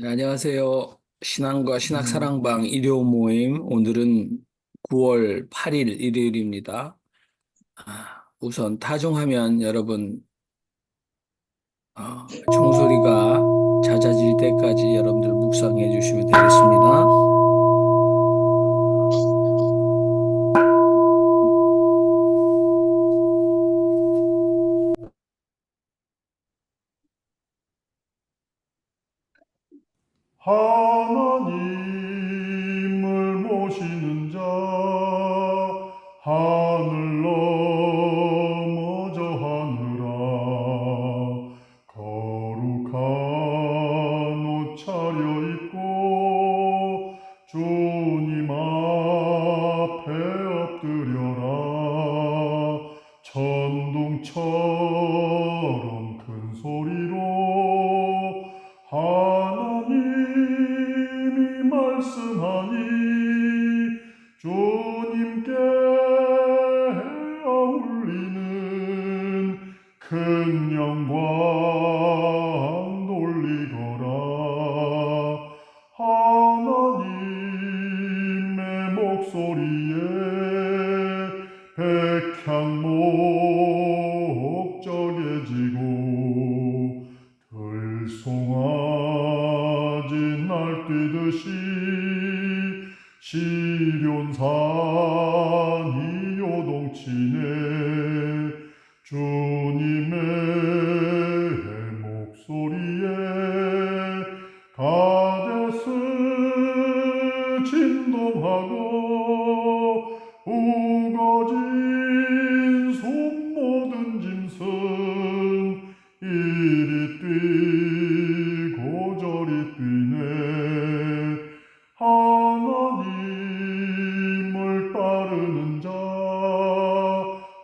네, 안녕하세요. 신앙과 네. 신학사랑방 일요 모임. 오늘은 9월 8일 일요일입니다. 우선 타종하면 여러분, 종소리가 잦아질 때까지 여러분들 묵상해 주시면 되겠습니다. 하나님을 모시는 자 하늘 넘어 저 하늘아 거룩한 옷 차려입고 주님 앞에 엎드려라. 천둥처럼 큰 소리로 하나님이 말씀하니 주님께 아울리는 큰 영광 돌리거라. 하나님의 목소리에 백향목적해지고 들송아지 날뛰듯이 시련산이 요동치네. 주님의 목소리에 가데스 진동하고 우거진 숲 모든 짐승 이리 뛰고 저리 뛰네. 하나님을 따르는 자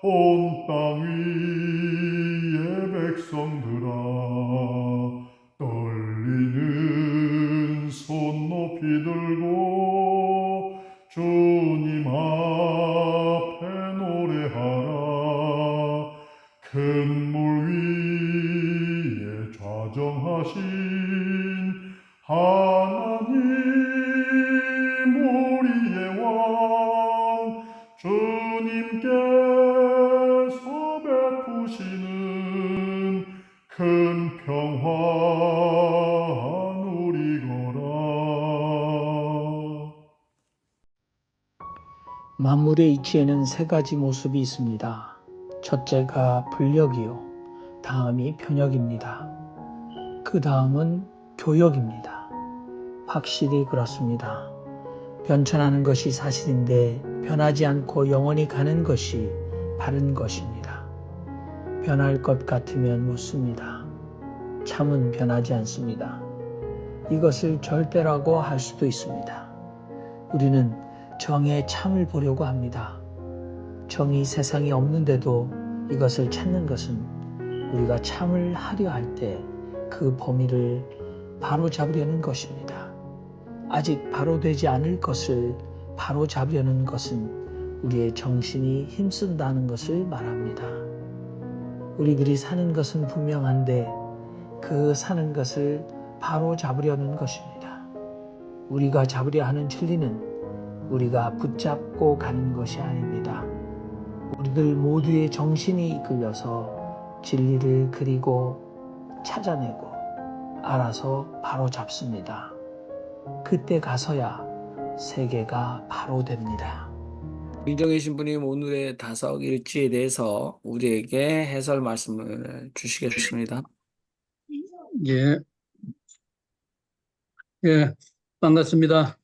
온 땅 위의 백성들아 떨리는 손 높이 들고 주님 앞에 노래하라. 큰 물 위에 좌정하신 하나님 우리의 왕 주님께서 베푸시는 큰 평화 누리거라. 만물의 이치에는 세 가지 모습이 있습니다. 첫째가 불력이요. 다음이 편역입니다. 그 다음은 교역입니다. 확실히 그렇습니다. 변천하는 것이 사실인데 변하지 않고 영원히 가는 것이 바른 것입니다. 변할 것 같으면 묻습니다. 참은 변하지 않습니다. 이것을 절대라고 할 수도 있습니다. 우리는 정의 참을 보려고 합니다. 정이 세상에 없는데도 이것을 찾는 것은 우리가 참을 하려 할 때 그 범위를 바로 잡으려는 것입니다. 아직 바로 되지 않을 것을 바로 잡으려는 것은 우리의 정신이 힘쓴다는 것을 말합니다. 우리들이 사는 것은 분명한데 그 사는 것을 바로 잡으려는 것입니다. 우리가 잡으려 하는 진리는 우리가 붙잡고 가는 것이 아닙니다. 우리들 모두의 정신이 이끌려서 진리를 그리고 찾아내고 알아서 바로 잡습니다. 그때 가서야 세계가 바로 됩니다. 민정혜 신부님 오늘의 다석 일지에 대해서 우리에게 해설 말씀을 주시겠습니다. 예, 예, 반갑습니다.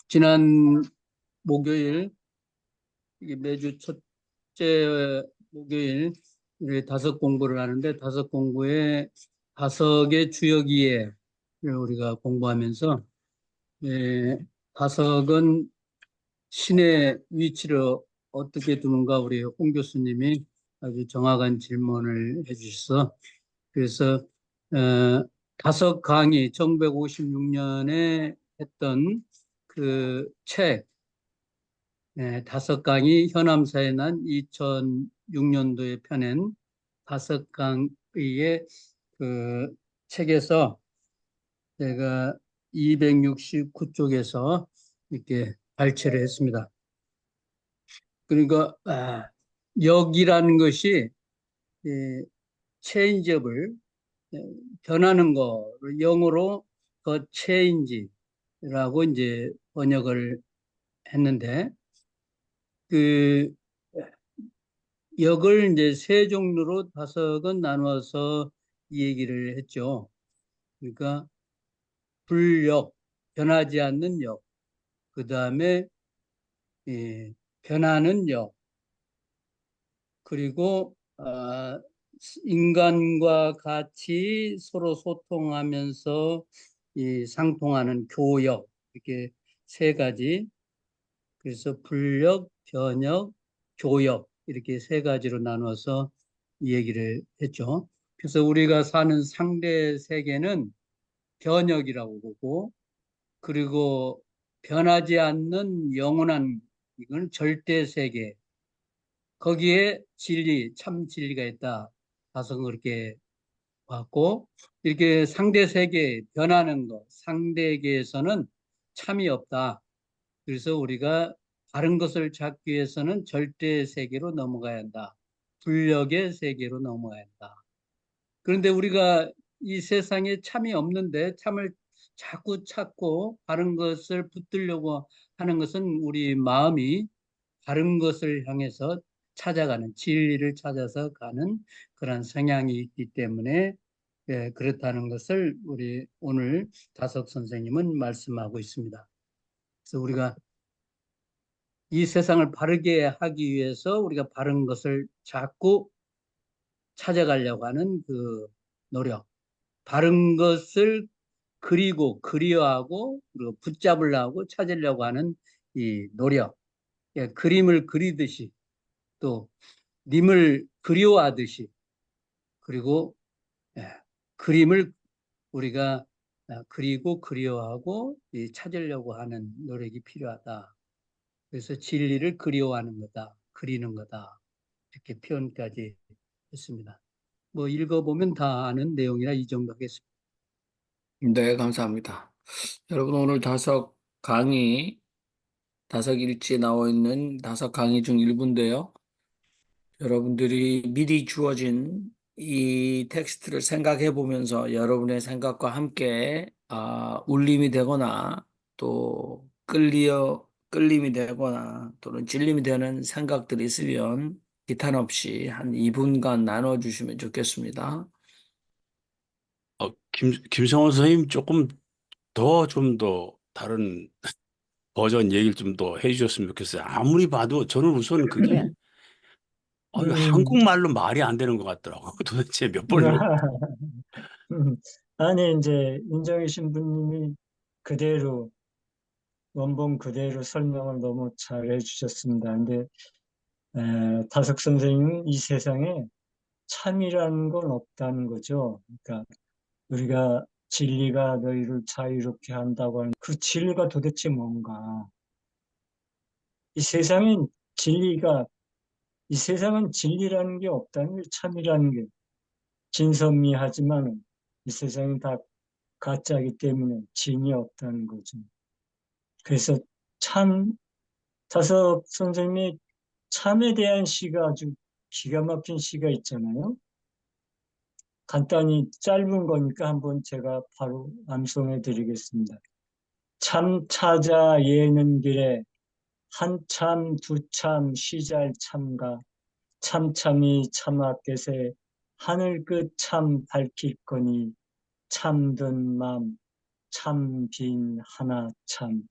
지난 목요일, 이게 매주 첫째 목요일, 우리 다섯 공부를 하는데, 다섯 공부에 다섯의 주역이에 우리가 공부하면서, 예, 다섯은 신의 위치를 어떻게 두는가 우리 홍 교수님이 아주 정확한 질문을 해주셔서, 그래서 다섯 강의 1956년에 했던 그 책, 다섯 강의 현암사에 난 2006년도에 펴낸 다섯 강의 그 책에서 제가 269쪽에서 이렇게 발췌를 했습니다. 그러니까 역이라는 것이 체인지업을 변하는 거를 영어로 더 체인지라고 이제 번역을 했는데 그 역을 이제 세 종류로 다섯은 나눠서 이 얘기를 했죠. 그러니까 불역, 변하지 않는 역, 그 다음에 변하는 역, 그리고 인간과 같이 서로 소통하면서 상통하는 교역, 이렇게 세 가지. 그래서 불역, 변역, 교역 이렇게 세 가지로 나눠서 이 얘기를 했죠. 그래서 우리가 사는 상대 세계는 변역이라고 보고, 그리고 변하지 않는 영원한, 이건 절대 세계, 거기에 진리, 참 진리가 있다. 다소 그렇게 봤고, 이렇게 상대 세계 변하는 것, 상대계에서는 참이 없다. 그래서 우리가 다른 것을 찾기 위해서는 절대 세계로 넘어가야 한다. 불력의 세계로 넘어가야 한다. 그런데 우리가 이 세상에 참이 없는데 참을 자꾸 찾고 다른 것을 붙들려고 하는 것은 우리 마음이 다른 것을 향해서 찾아가는, 진리를 찾아서 가는 그런 성향이 있기 때문에 그렇다는 것을 우리 오늘 다석 선생님은 말씀하고 있습니다. 그래서 우리가 이 세상을 바르게 하기 위해서 우리가 바른 것을 자꾸 찾아가려고 하는 그 노력, 바른 것을 그리고 그리워하고 그리고 붙잡으려고 찾으려고 하는 이 노력, 그림을 그리듯이 또 님을 그리워하듯이, 그리고 그림을 우리가 그리고 그리워하고 찾으려고 하는 노력이 필요하다. 그래서 진리를 그리워하는 거다, 그리는 거다, 이렇게 표현까지 했습니다. 뭐 읽어보면 다 아는 내용이라 이 정도 하겠습니다. 네, 감사합니다. 여러분, 오늘 다섯 일지에 나와 있는 다섯 강의 중 일부인데요. 여러분들이 미리 주어진 이 텍스트를 생각해 보면서 여러분의 생각과 함께 울림이 되거나 또 끌림이 되거나 또는 찔림이 되는 생각들이 있으면 기탄 없이 한 2분간 나눠주시면 좋겠습니다. 김성원 선생님 조금 좀 더 다른 버전 얘기를 좀 더 해주셨으면 좋겠어요. 아무리 봐도 저는 우선 그게 음, 한국말로 말이 안 되는 것 같더라고요. 도대체 몇 번을 아니, 이제, 인정희 신부님이 그대로, 원본 그대로 설명을 너무 잘 해주셨습니다. 근데, 다석 선생님은 이 세상에 참이라는 건 없다는 거죠. 그러니까, 우리가 진리가 너희를 자유롭게 한다고 하는 그 진리가 도대체 뭔가. 이 세상엔 진리가, 이 세상은 진리라는 게 없다는 게 참이라는 게 진선미하지만 이 세상은 다 가짜이기 때문에 진이 없다는 거죠. 그래서 참, 다섯 선생님이 참에 대한 시가 아주 기가 막힌 시가 있잖아요. 간단히 짧은 거니까 한번 제가 바로 암송해 드리겠습니다. 참 찾아 예는 길에 한참 두참 쉬잘 참가 참참이 참았게세 하늘 끝 참 밝힐 거니 참든 맘 참빈 하나 참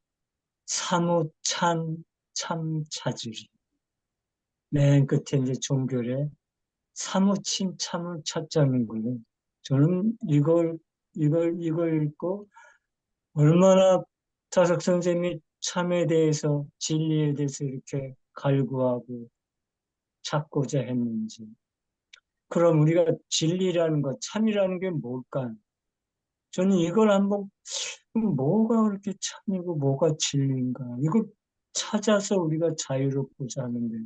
사무 참 찾으리. 맨 끝에 이제 종결에 사무친 참을 찾자는 거예요. 저는 이걸 읽고 얼마나 자석 선생님이 참에 대해서 진리에 대해서 이렇게 갈구하고 찾고자 했는지. 그럼 우리가 진리라는 것, 참이라는 게 뭘까? 저는 이걸 한번 뭐가 그렇게 참이고 뭐가 진리인가? 이걸 찾아서 우리가 자유롭고자 하는데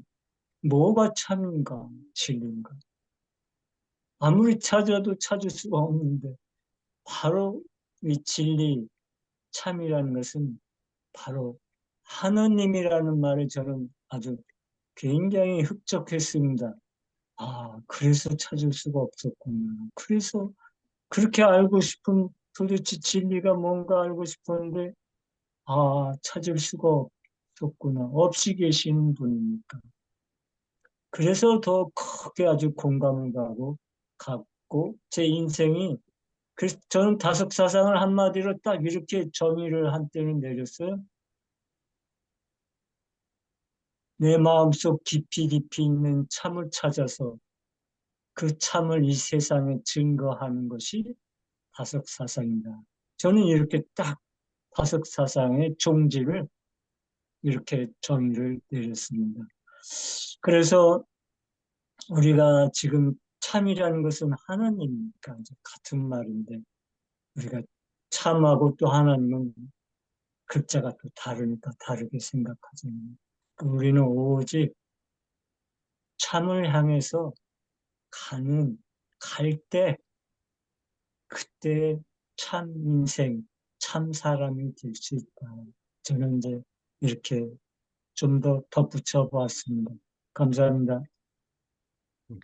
뭐가 참인가, 진리인가? 아무리 찾아도 찾을 수가 없는데 바로 이 진리, 참이라는 것은 바로 하느님이라는 말에 저는 아주 굉장히 흡족했습니다. 아, 그래서 찾을 수가 없었구나. 그래서 그렇게 알고 싶은 도대체 진리가 뭔가 알고 싶었는데, 아, 찾을 수가 없었구나. 없이 계시는 분이니까. 그래서 더 크게 아주 공감을 갖고, 제 인생이, 그래서 저는 다섯사상을 한마디로 딱 이렇게 정의를 한때는 내렸어요. 내 마음속 깊이 깊이 있는 참을 찾아서 그 참을 이 세상에 증거하는 것이 다섯사상이다. 저는 이렇게 딱 다섯사상의 종지를 이렇게 정의를 내렸습니다. 그래서 우리가 지금 참이라는 것은 하나님이니까 이제 같은 말인데 우리가 참하고 또 하나님은 글자가 또 다르니까 다르게 생각하잖아요. 우리는 오직 참을 향해서 갈 때, 그때 참 인생, 참 사람이 될 수 있다. 저는 이제 이렇게 좀 더 덧붙여 보았습니다. 감사합니다.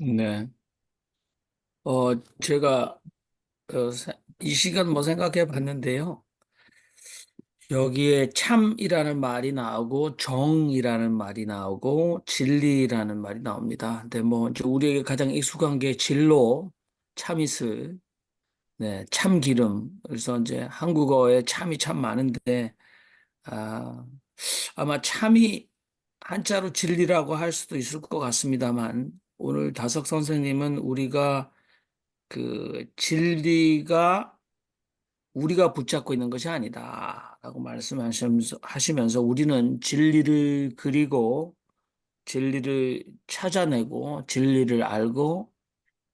네. 제가 이 시간 뭐 생각해 봤는데요. 여기에 참이라는 말이 나오고 정이라는 말이 나오고 진리라는 말이 나옵니다. 근데 뭐 이제 우리에게 가장 익숙한 게 진로, 참이슬, 네, 참기름. 그래서 이제 한국어에 참이 참 많은데 아, 아마 참이 한자로 진리라고 할 수도 있을 것 같습니다만 오늘 다석 선생님은 우리가 그 진리가 우리가 붙잡고 있는 것이 아니다라고 말씀하시면서 우리는 진리를 그리고 진리를 찾아내고 진리를 알고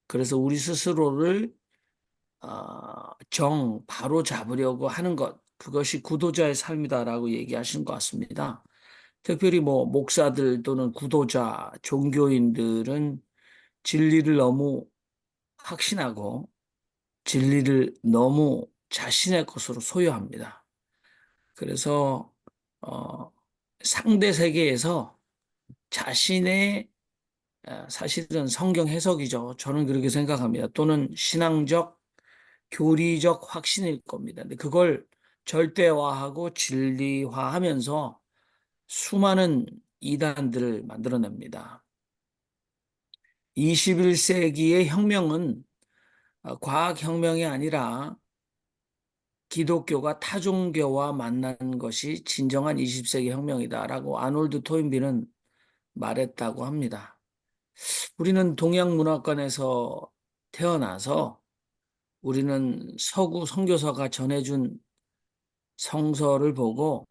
그래서 우리 스스로를 바로 잡으려고 하는 것 그것이 구도자의 삶이다라고 얘기하신 것 같습니다. 특별히 뭐 목사들 또는 구도자, 종교인들은 진리를 너무 확신하고 진리를 너무 자신의 것으로 소유합니다. 그래서 상대 세계에서 자신의 사실은 성경 해석이죠. 저는 그렇게 생각합니다. 또는 신앙적, 교리적 확신일 겁니다. 근데 그걸 절대화하고 진리화하면서 수많은 이단들을 만들어냅니다. 21세기의 혁명은 과학혁명이 아니라 기독교가 타종교와 만난 것이 진정한 20세기 혁명이다라고 아놀드 토인비는 말했다고 합니다. 우리는 동양 문화권에서 태어나서 우리는 서구 선교사가 전해준 성서를 보고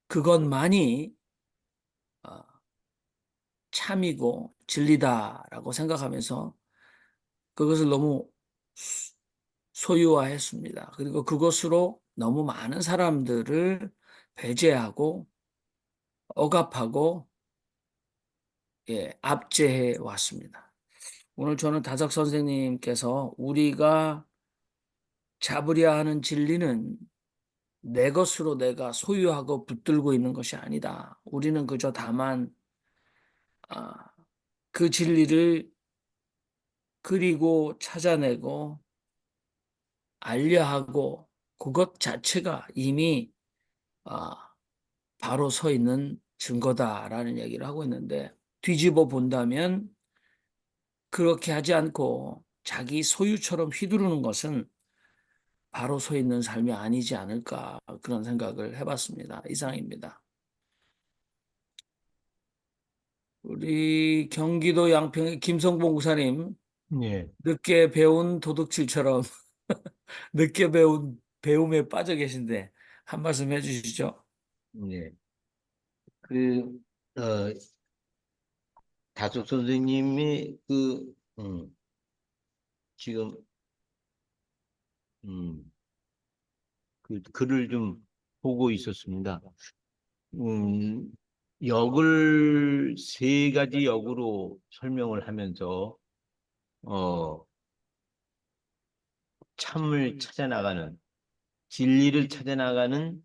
그것만이 어, 참이고 진리다라고 생각하면서 그것을 너무 소유화했습니다. 그리고 그것으로 너무 많은 사람들을 배제하고 억압하고 압제해 왔습니다. 오늘 저는 다석 선생님께서 우리가 잡으려 하는 진리는 내 것으로 내가 소유하고 붙들고 있는 것이 아니다. 우리는 그저 다만 아, 그 진리를 그리고 찾아내고 알려하고 그것 자체가 이미 아, 바로 서 있는 증거다라는 얘기를 하고 있는데 뒤집어 본다면 그렇게 하지 않고 자기 소유처럼 휘두르는 것은 바로 서 있는 삶이 아니지 않을까 그런 생각을 해봤습니다. 이상입니다. 우리 경기도 양평의 김성봉 목사님 예, 늦게 배운 도둑질처럼 늦게 배운 배움에 빠져 계신데 한 말씀 해주시죠. 예. 그, 어, 다숙 선생님이 지금, 음, 그 글을 좀 보고 있었습니다. 음, 역을 세 가지 역으로 설명을 하면서, 어, 참을 찾아 나가는, 진리를 찾아 나가는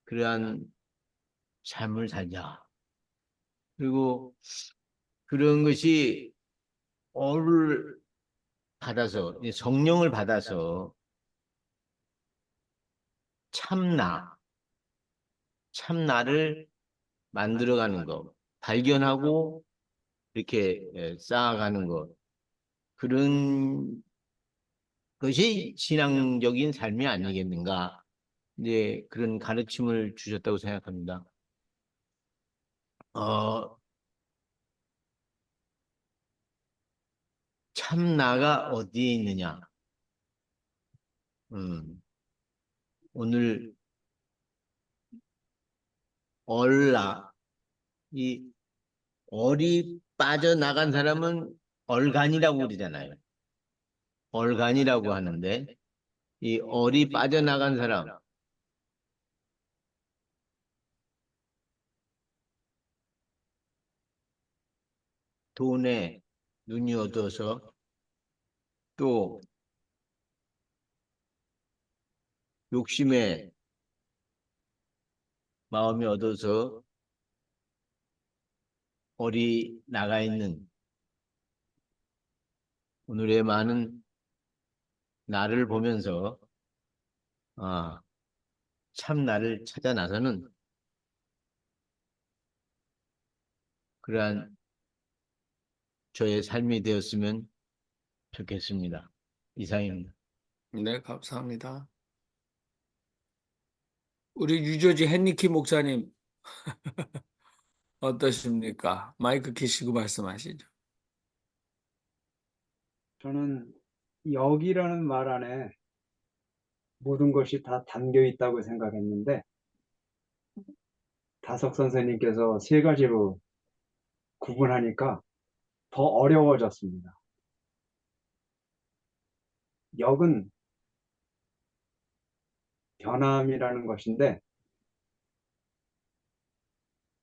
그러한 삶을 살자. 그리고 그런 것이 어를 받아서 성령을 받아서 참나를 만들어가는 것, 발견하고 이렇게 쌓아가는 것, 그런 것이 신앙적인 삶이 아니겠는가. 이제 그런 가르침을 주셨다고 생각합니다. 참나가 어디에 있느냐? 오늘 이 얼이 빠져나간 사람은 얼간이라고 그러잖아요. 얼간이라고 하는데, 이 얼이 빠져나간 사람, 돈에 눈이 어두워서 또 욕심에 마음이 어두워서 얼이 나가 있는 오늘의 많은 나를 보면서 참 나를 찾아 나서는 그러한 저의 삶이 되었으면 좋겠습니다. 이상입니다. 네, 감사합니다. 우리 유저지 헨리키 목사님 어떠십니까? 마이크 켜시고 말씀하시죠. 저는 역이라는 말 안에 모든 것이 다 담겨 있다고 생각했는데 다석 선생님께서 세 가지로 구분하니까 더 어려워졌습니다. 역은 변함이라는 것인데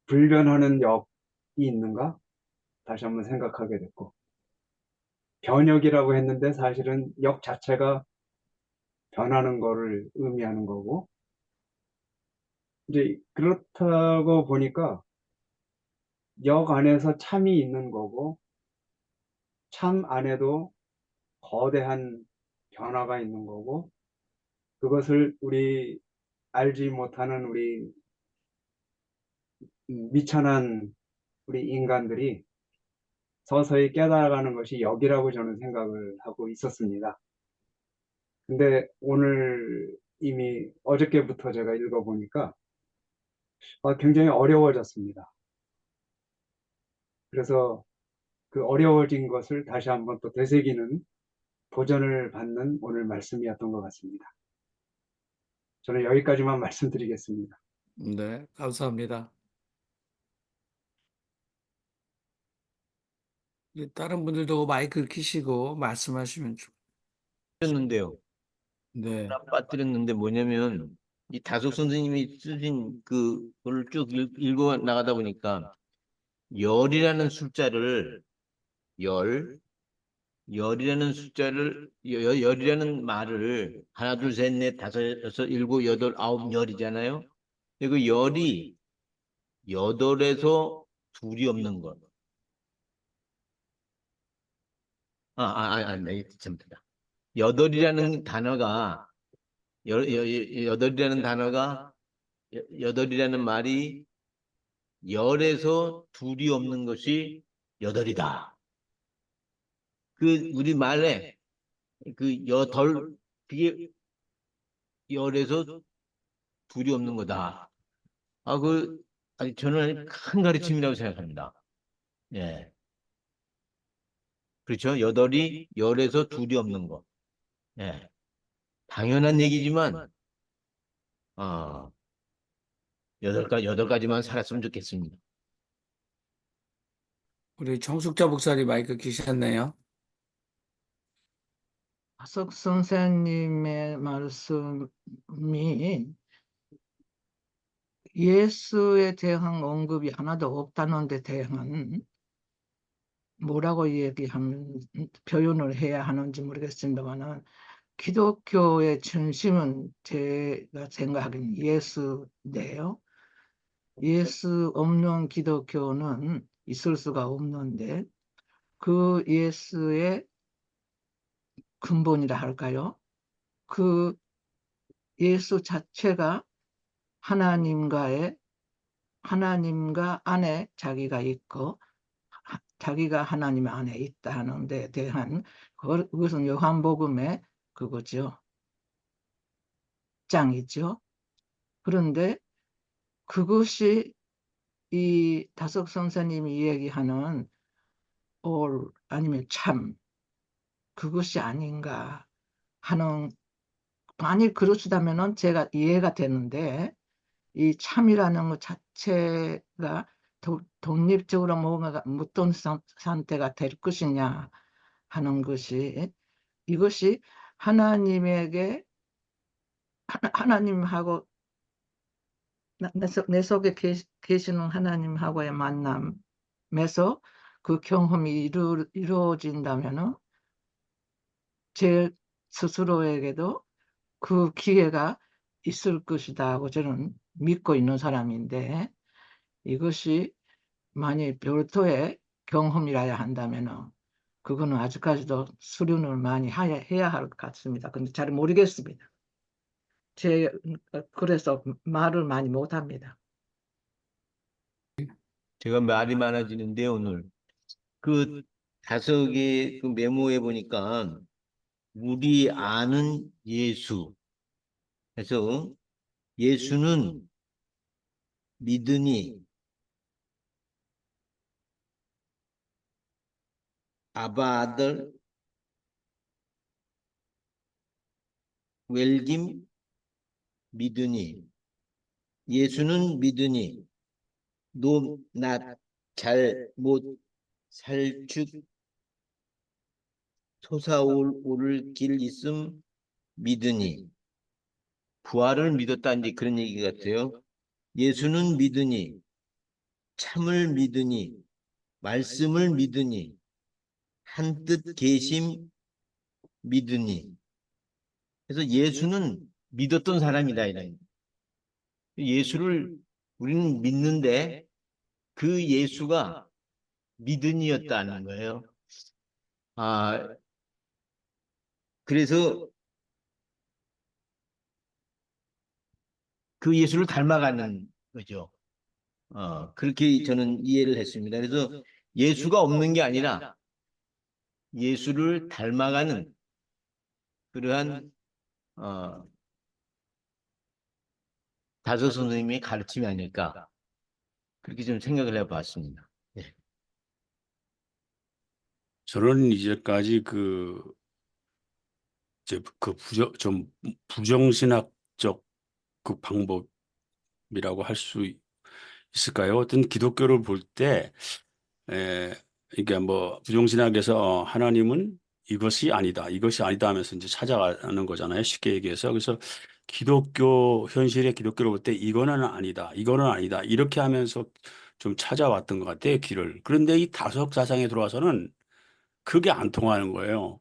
불변하는 역이 있는가? 다시 한번 생각하게 됐고 변역이라고 했는데 사실은 역 자체가 변하는 거를 의미하는 거고 이제 그렇다고 보니까 역 안에서 참이 있는 거고 참 안에도 거대한 변화가 있는 거고 그것을 우리 알지 못하는 우리 미천한 우리 인간들이 서서히 깨달아가는 것이 역이라고 저는 생각을 하고 있었습니다. 근데 오늘 이미 어저께부터 제가 읽어보니까 굉장히 어려워졌습니다. 그래서 그 어려워진 것을 다시 한번 또 되새기는 도전을 받는 오늘 말씀이었던 것 같습니다. 저는 여기까지만 말씀드리겠습니다. 네, 감사합니다. 이제 다른 분들도 마이크 켜시고 말씀하시면 빠뜨렸는데요. 네, 하나 빠뜨렸는데 뭐냐면 이 다속 선생님이 쓰신 그걸 쭉 읽어 나가다 보니까 열이라는 숫자를 열이라는 숫자를 열이라는 말을 하나 둘 셋 넷 다섯 여섯 일곱 여덟 아홉 열이잖아요. 근데 그 열이 여덟에서 둘이 없는 것. 네, 참다. 여덟이라는 단어가 여덟이라는 단어가 여덟이라는 말이 열에서 둘이 없는 것이 여덟이다. 그 우리 말에 그 여덟 그게 열에서 둘이 없는 거다. 아니 저는 큰 가르침이라고 생각합니다. 예. 그렇죠. 여덟이 열에서 둘이 없는 거. 예. 당연한 얘기지만 여덟 가지만 살았으면 좋겠습니다. 우리 정숙자 목사님 마이크 켜셨네요. 다석 선생님의 말씀이 예수에 대한 언급이 하나도 없다는 데 대한 뭐라고 표현을 해야 하는지 모르겠습니다만은 기독교의 중심은 제가 생각하기엔 예수인데요. 예수 없는 기독교는 있을 수가 없는데 그 예수의 근본이라 할까요? 그 예수 자체가 하나님과 안에 자기가 있고 자기가 하나님 안에 있다 하는 데 대한 그것은 요한복음의 그거죠. 짱이죠. 그런데 그것이 이 다석 선생님이 얘기하는 올 아니면 참 그것이 아닌가 하는, 만일 그러시다면은 제가 이해가 되는데 이 참이라는 것 자체가 독립적으로 뭔가 어떤 상태가 될 것이냐 하는 것이, 이것이 하나님에게 하나님하고 내 속에 계시는 하나님하고의 만남에서 그 경험이 이루어진다면은 제 스스로에게도 그 기회가 있을 것이다 하고 저는 믿고 있는 사람인데, 이것이 만일 별도의 경험이라야 한다면은 그거는 아직까지도 수련을 많이 해야 할 것 같습니다. 근데 잘 모르겠습니다. 그래서 말을 많이 못합니다. 제가 말이 많아지는데 오늘 그 5개 그 메모해 보니까 우리 아는 예수 해서 예수는 믿으니 아바 아들 웰김 믿으니 예수는 믿으니 노낫 잘못 살축 솟아오를 길 있음 믿으니 부활을 믿었다 이제 그런 얘기 같아요. 예수는 믿으니 참을 믿으니 말씀을 믿으니 한뜻 계심 믿으니. 그래서 예수는 믿었던 사람이다 이런. 예수를 우리는 믿는데 그 예수가 믿으니였다는 거예요. 그래서 그 예수를 닮아가는 거죠. 그렇게 저는 이해를 했습니다. 그래서 예수가 없는 게 아니라 예수를 닮아가는 그러한 다섯 선생님의 가르침이 아닐까 그렇게 좀 생각을 해봤습니다. 예. 저는 이제까지 좀 부정신학적 그 방법이라고 할 수 있을까요? 어떤 기독교를 볼 때, 이게 뭐 부정신학에서 하나님은 이것이 아니다 하면서 이제 찾아가는 거잖아요. 쉽게 얘기해서. 그래서 현실의 기독교를 볼 때 이거는 아니다, 이렇게 하면서 좀 찾아왔던 것 같아요, 길을. 그런데 이 다석 사상에 들어와서는 그게 안 통하는 거예요.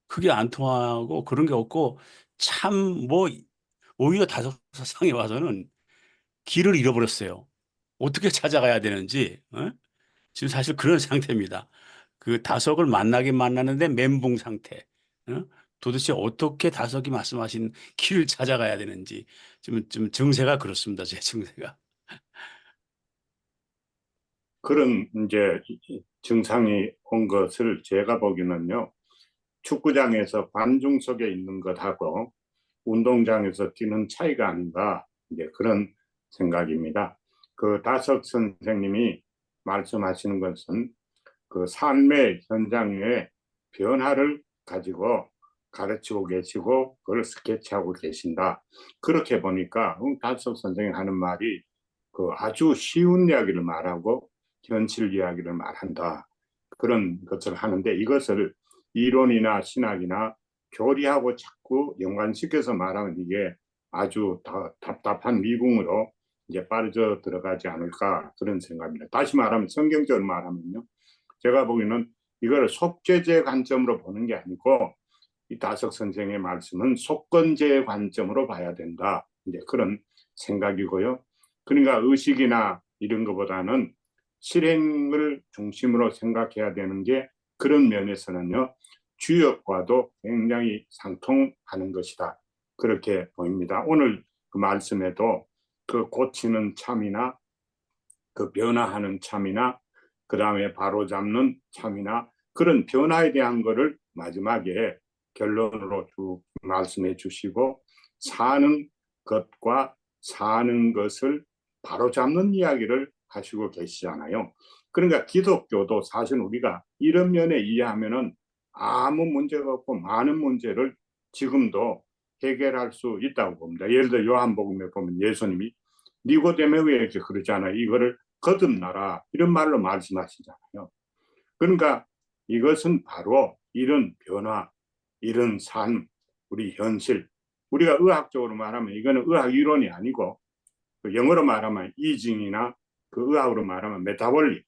그게 안 통하고 그런 게 없고 참 뭐 오히려 다섯 사상에 와서는 길을 잃어버렸어요. 어떻게 찾아가야 되는지. 지금 사실 그런 상태입니다. 그 다석을 만나긴 만나는데 멘붕 상태. 도대체 어떻게 다석이 말씀하신 길을 찾아가야 되는지 좀 증세가 그렇습니다. 제 증세가. 그런 이제 증상이 온 것을 제가 보기는요, 축구장에서 관중 속에 있는 것하고 운동장에서 뛰는 차이가 아닌가, 이제 그런 생각입니다. 그 다석 선생님이 말씀하시는 것은 그 삶의 현장의 변화를 가지고 가르치고 계시고 그걸 스케치하고 계신다. 그렇게 보니까 다석 선생이 하는 말이 그 아주 쉬운 이야기를 말하고 현실 이야기를 말한다. 그런 것을 하는데 이것을 이론이나 신학이나 교리하고 자꾸 연관시켜서 말하면 이게 아주 답답한 미궁으로 이제 빠져 들어가지 않을까 그런 생각입니다. 다시 말하면 성경적으로 말하면요. 제가 보기에는 이걸 속죄제 관점으로 보는 게 아니고 이 다석 선생의 말씀은 속건제의 관점으로 봐야 된다. 이제 그런 생각이고요. 그러니까 의식이나 이런 것보다는 실행을 중심으로 생각해야 되는 게 그런 면에서는요. 주역과도 굉장히 상통하는 것이다. 그렇게 보입니다. 오늘 그 말씀에도 그 고치는 참이나 그 변화하는 참이나 그 다음에 바로잡는 참이나 그런 변화에 대한 거를 마지막에 결론으로 쭉 말씀해 주시고 사는 것과 사는 것을 바로잡는 이야기를 하시고 계시잖아요. 그러니까 기독교도 사실 우리가 이런 면에 이해하면은 아무 문제가 없고 많은 문제를 지금도 해결할 수 있다고 봅니다. 예를 들어 요한복음에 보면 예수님이 니고데모에 이렇게 그러잖아요. 이거를 거듭나라 이런 말로 말씀하시잖아요. 그러니까 이것은 바로 이런 변화, 이런 삶, 우리 현실, 우리가 의학적으로 말하면 이거는 의학 이론이 아니고 그 영어로 말하면 이징이나 그 의학으로 말하면 메타볼릭,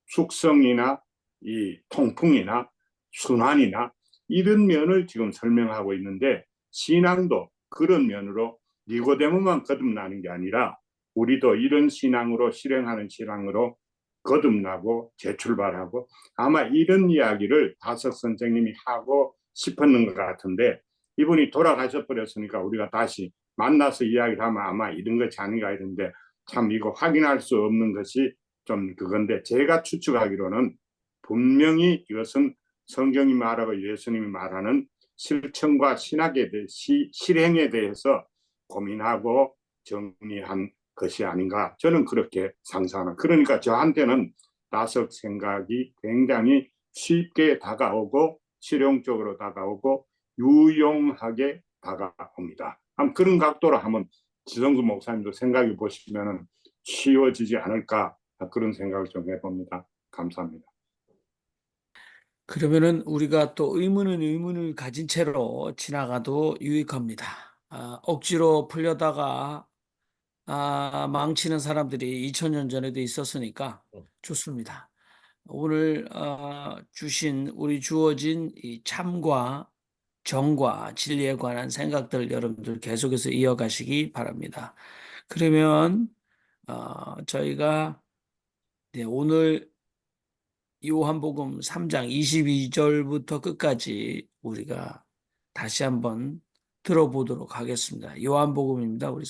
숙성이나 이 통풍이나 순환이나 이런 면을 지금 설명하고 있는데 신앙도 그런 면으로 니고데모만 거듭나는 게 아니라 우리도 이런 신앙으로 실행하는 신앙으로 거듭나고 재출발하고 아마 이런 이야기를 다석 선생님이 하고 싶었는 것 같은데 이분이 돌아가셔 버렸으니까 우리가 다시 만나서 이야기를 하면 아마 이런 것이 아닌가 이런데 참 이거 확인할 수 없는 것이 좀 그건데 제가 추측하기로는 분명히 이것은 성경이 말하고 예수님이 말하는 실천과 신학에 대해 실행에 대해서 고민하고 정리한 것이 아닌가 저는 그렇게 상상합니다. 그러니까 저한테는 다석 생각이 굉장히 쉽게 다가오고 실용적으로 다가오고 유용하게 다가옵니다. 그런 각도로 한번 지성수 목사님도 생각해 보시면 쉬워지지 않을까 그런 생각을 좀 해봅니다. 감사합니다. 그러면은 우리가 또 의문은 의문을 가진 채로 지나가도 유익합니다. 억지로 풀려다가 망치는 사람들이 2000년 전에도 있었으니까 좋습니다. 오늘 주어진 이 참과 정과 진리에 관한 생각들 여러분들 계속해서 이어가시기 바랍니다. 그러면 저희가 오늘 요한복음 3장 22절부터 끝까지 우리가 다시 한번 들어보도록 하겠습니다. 요한복음입니다. 우리